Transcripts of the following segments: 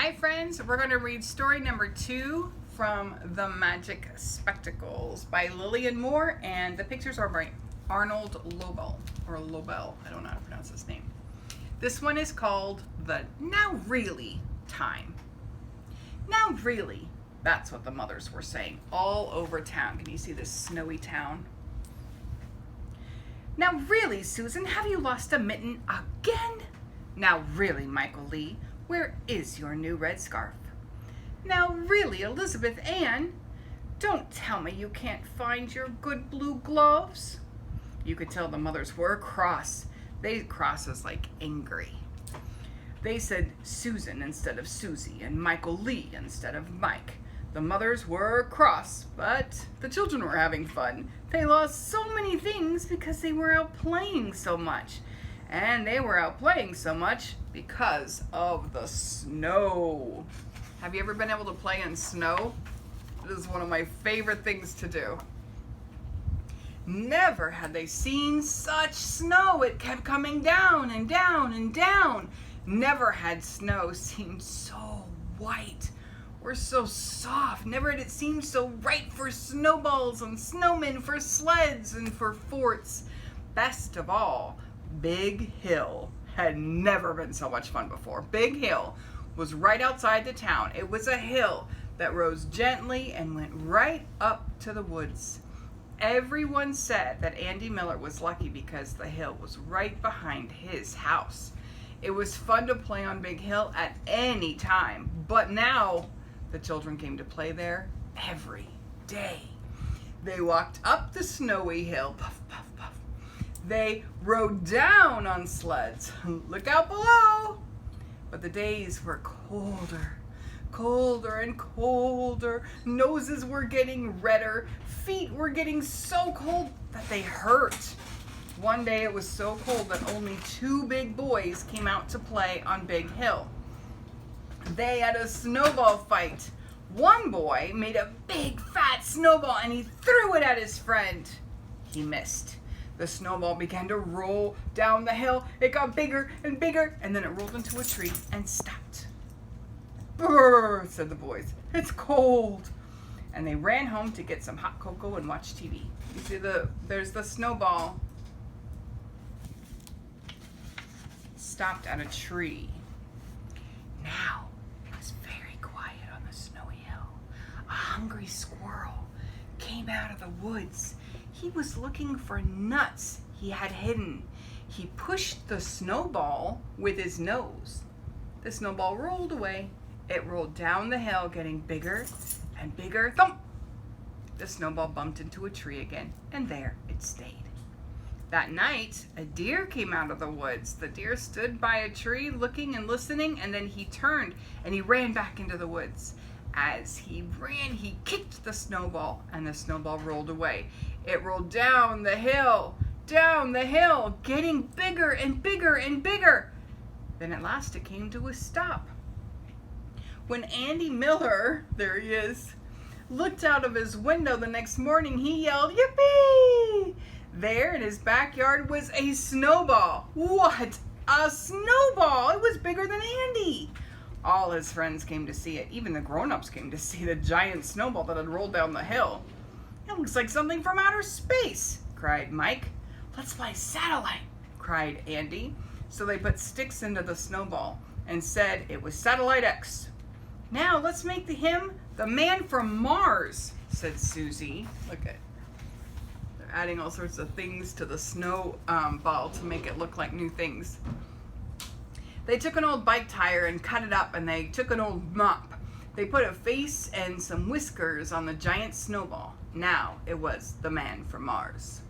Hi friends, we're going to read story number 2 from The Magic Spectacles by Lillian Moore, and the pictures are by Arnold Lobel, I don't know how to pronounce his name. This one is called the Now Really time. Now really, that's what the mothers were saying all over town. Can you see this snowy town? Now really, Susan, have you lost a mitten again? Now really, Michael Lee, where is your new red scarf? Now really, Elizabeth Ann, don't tell me you can't find your good blue gloves. You could tell the mothers were cross. They cross as like angry. They said Susan instead of Susie and Michael Lee instead of Mike. The mothers were cross, but the children were having fun. They lost so many things because they were out playing so much. And they were out playing so much because of the snow. Have you ever been able to play in snow? It is one of my favorite things to do. Never had they seen such snow. It kept coming down and down and down. Never had snow seemed so white or so soft. Never had it seemed so right for snowballs and snowmen, for sleds and for forts. Best of all, Big Hill had never been so much fun before. Big Hill was right outside the town. It was a hill that rose gently and went right up to the woods. Everyone said that Andy Miller was lucky because the hill was right behind his house. It was fun to play on Big Hill at any time, but now the children came to play there every day. They walked up the snowy hill, puff, puff, puff. They rode down on sleds. Look out below. But the days were colder and colder. Noses were getting redder. Feet were getting so cold that they hurt. One day it was so cold that only 2 big boys came out to play on Big Hill. They had a snowball fight. One boy made a big fat snowball and he threw it at his friend. He missed. The snowball began to roll down the hill. It got bigger and bigger, and then it rolled into a tree and stopped. Brrr, said the boys. It's cold. And they ran home to get some hot cocoa and watch TV. You see there's the snowball. Stopped at a tree. Now it was very quiet on the snowy hill. A hungry squirrel came out of the woods. He was looking for nuts he had hidden. He pushed the snowball with his nose. The snowball rolled away. It rolled down the hill, getting bigger and bigger. Thump! The snowball bumped into a tree again, and there it stayed. That night, a deer came out of the woods. The deer stood by a tree looking and listening, and then he turned and he ran back into the woods. As he ran, he kicked the snowball, and the snowball rolled away. It rolled down the hill, getting bigger and bigger and bigger. Then at last it came to a stop. When Andy Miller, there he is, looked out of his window the next morning, he yelled, "Yippee!" There in his backyard was a snowball. What? A snowball! It was bigger than Andy. All his friends came to see it. Even the grown-ups came to see the giant snowball that had rolled down the hill. It looks like something from outer space, cried Mike. Let's play satellite, cried Andy. So they put sticks into the snowball and said it was Satellite X. Now let's make him the man from Mars, said Susie. Look at, they're adding all sorts of things to the snow ball to make it look like new things. They took an old bike tire and cut it up, and they took an old mop. They put a face and some whiskers on the giant snowball. Now it was the man from Mars.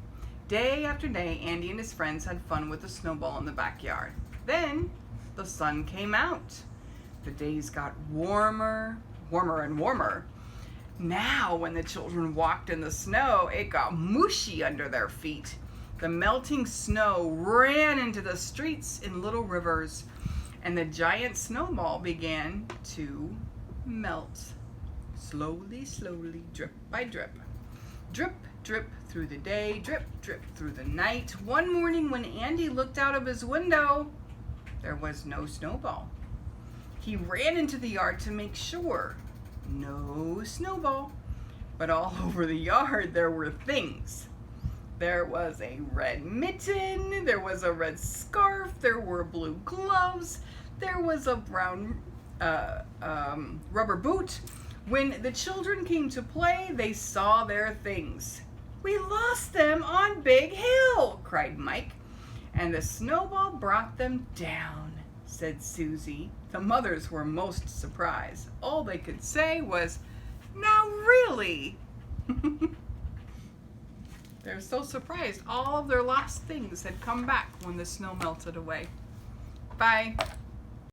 Day after day, Andy and his friends had fun with the snowball in the backyard. Then the sun came out. The days got warmer and warmer. Now when the children walked in the snow, it got mushy under their feet. The melting snow ran into the streets in little rivers, and the giant snowball began to melt. Slowly, slowly, drip by drip. Drip, drip through the day, drip, drip through the night. One morning when Andy looked out of his window, there was no snowball. He ran into the yard to make sure. No Snowball. But all over the yard there were things. There was a red mitten, there was a red scarf, there were blue gloves, there was a brown rubber boot. When the children came to play, they saw their things. "We lost them on Big Hill," cried Mike. "And the Snowball brought them down," said Susie. The mothers were most surprised. All they could say was, "Now really?" They're so surprised. All of their lost things had come back when the snow melted away. Bye.